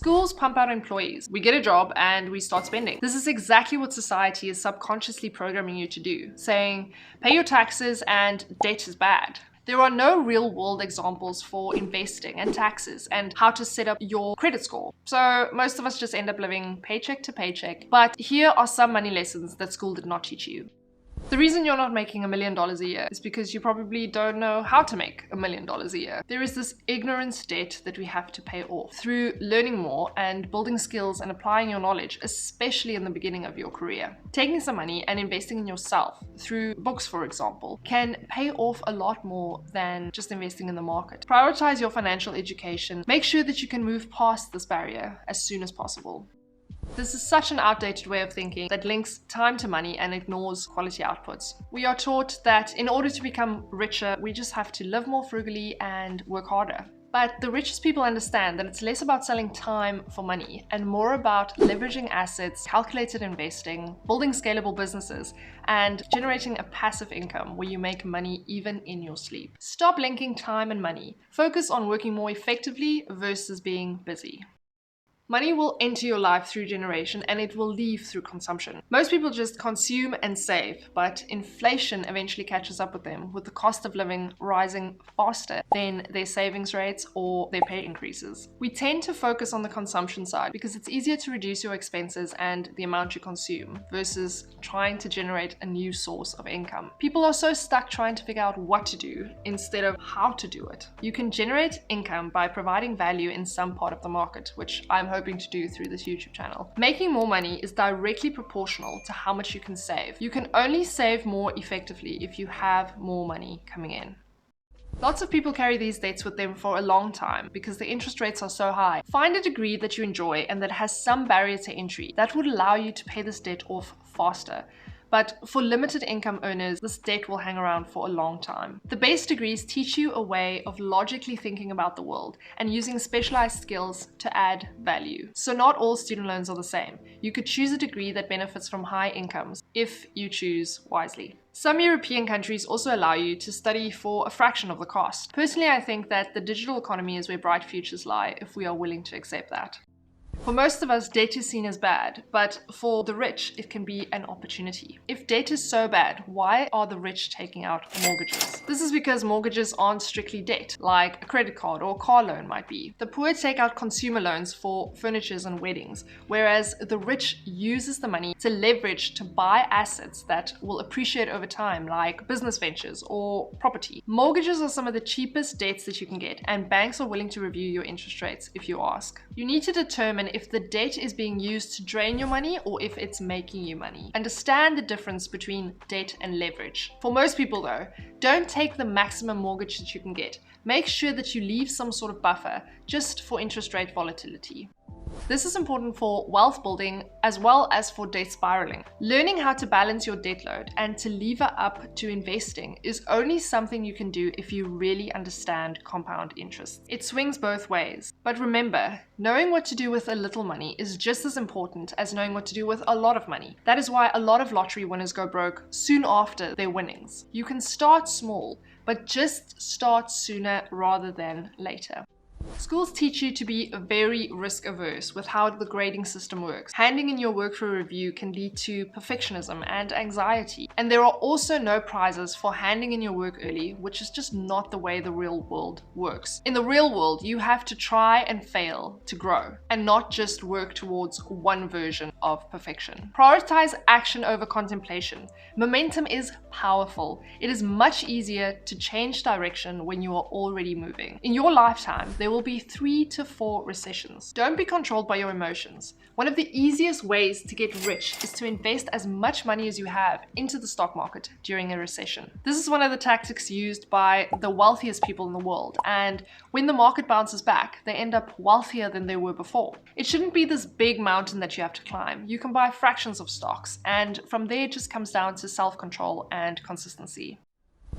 Schools pump out employees. We get a job and we start spending. This is exactly what society is subconsciously programming you to do, saying, pay your taxes and debt is bad. There are no real-world examples for investing and taxes and how to set up your credit score. So most of us just end up living paycheck to paycheck. But here are some money lessons that school did not teach you. The reason you're not making $1 million a year is because you probably don't know how to make $1 million a year. There is this ignorance debt that we have to pay off through learning more and building skills and applying your knowledge, especially in the beginning of your career. Taking some money and investing in yourself through books, for example, can pay off a lot more than just investing in the market. Prioritize your financial education. Make sure that you can move past this barrier as soon as possible. This is such an outdated way of thinking that links time to money and ignores quality outputs. We are taught that in order to become richer, we just have to live more frugally and work harder. But the richest people understand that it's less about selling time for money and more about leveraging assets, calculated investing, building scalable businesses, and generating a passive income where you make money even in your sleep. Stop linking time and money. Focus on working more effectively versus being busy. Money will enter your life through generation and it will leave through consumption. Most people just consume and save, but inflation eventually catches up with them, with the cost of living rising faster than their savings rates or their pay increases. We tend to focus on the consumption side because it's easier to reduce your expenses and the amount you consume versus trying to generate a new source of income. People are so stuck trying to figure out what to do instead of how to do it. You can generate income by providing value in some part of the market, which I'm hoping to do through this YouTube channel. Making more money is directly proportional to how much you can save. You can only save more effectively if you have more money coming in. Lots of people carry these debts with them for a long time because the interest rates are so high. Find a degree that you enjoy and that has some barrier to entry that would allow you to pay this debt off faster. But for limited income earners, this debt will hang around for a long time. The base degrees teach you a way of logically thinking about the world and using specialized skills to add value. So not all student loans are the same. You could choose a degree that benefits from high incomes if you choose wisely. Some European countries also allow you to study for a fraction of the cost. Personally, I think that the digital economy is where bright futures lie if we are willing to accept that. For most of us, debt is seen as bad, but for the rich, it can be an opportunity. If debt is so bad, why are the rich taking out mortgages? This is because mortgages aren't strictly debt, like a credit card or a car loan might be. The poor take out consumer loans for furnitures and weddings, whereas the rich uses the money to leverage to buy assets that will appreciate over time, like business ventures or property. Mortgages are some of the cheapest debts that you can get, and banks are willing to review your interest rates if you ask. You need to determine if the debt is being used to drain your money or if it's making you money. Understand the difference between debt and leverage. For most people though, don't take the maximum mortgage that you can get. Make sure that you leave some sort of buffer just for interest rate volatility. This is important for wealth building as well as for debt spiraling. Learning how to balance your debt load and to lever up to investing is only something you can do if you really understand compound interest. It swings both ways. But remember, knowing what to do with a little money is just as important as knowing what to do with a lot of money. That is why a lot of lottery winners go broke soon after their winnings. You can start small, but just start sooner rather than later. Schools teach you to be very risk-averse with how the grading system works. Handing in your work for a review can lead to perfectionism and anxiety. And there are also no prizes for handing in your work early, which is just not the way the real world works. In the real world, you have to try and fail to grow, and not just work towards one version of perfection. Prioritize action over contemplation. Momentum is powerful. It is much easier to change direction when you are already moving. In your lifetime, there will be 3 to 4 recessions. Don't be controlled by your emotions. One of the easiest ways to get rich is to invest as much money as you have into the stock market during a recession. This is one of the tactics used by the wealthiest people in the world, and when the market bounces back, they end up wealthier than they were before. It shouldn't be this big mountain that you have to climb. You can buy fractions of stocks, and from there it just comes down to self-control and consistency.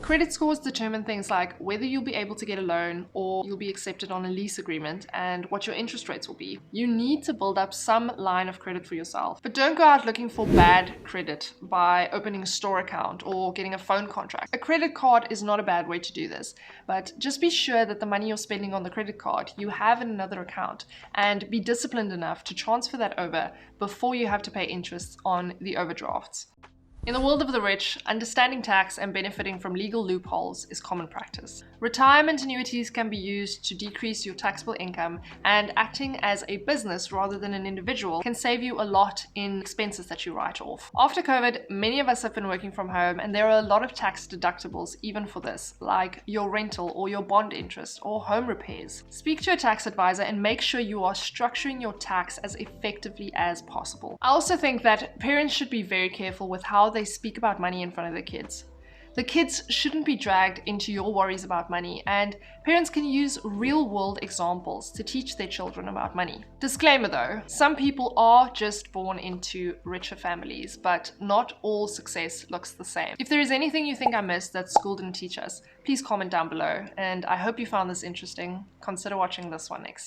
Credit scores determine things like whether you'll be able to get a loan or you'll be accepted on a lease agreement and what your interest rates will be. You need to build up some line of credit for yourself. But don't go out looking for bad credit by opening a store account or getting a phone contract. A credit card is not a bad way to do this, but just be sure that the money you're spending on the credit card you have in another account, and be disciplined enough to transfer that over before you have to pay interest on the overdrafts. In the world of the rich, understanding tax and benefiting from legal loopholes is common practice. Retirement annuities can be used to decrease your taxable income, and acting as a business rather than an individual can save you a lot in expenses that you write off. After COVID, many of us have been working from home, and there are a lot of tax deductibles even for this, like your rental or your bond interest or home repairs. Speak to a tax advisor and make sure you are structuring your tax as effectively as possible. I also think that parents should be very careful with how they speak about money in front of their kids. The kids shouldn't be dragged into your worries about money, and parents can use real-world examples to teach their children about money. Disclaimer though, some people are just born into richer families, but not all success looks the same. If there is anything you think I missed that school didn't teach us, please comment down below, and I hope you found this interesting. Consider watching this one next.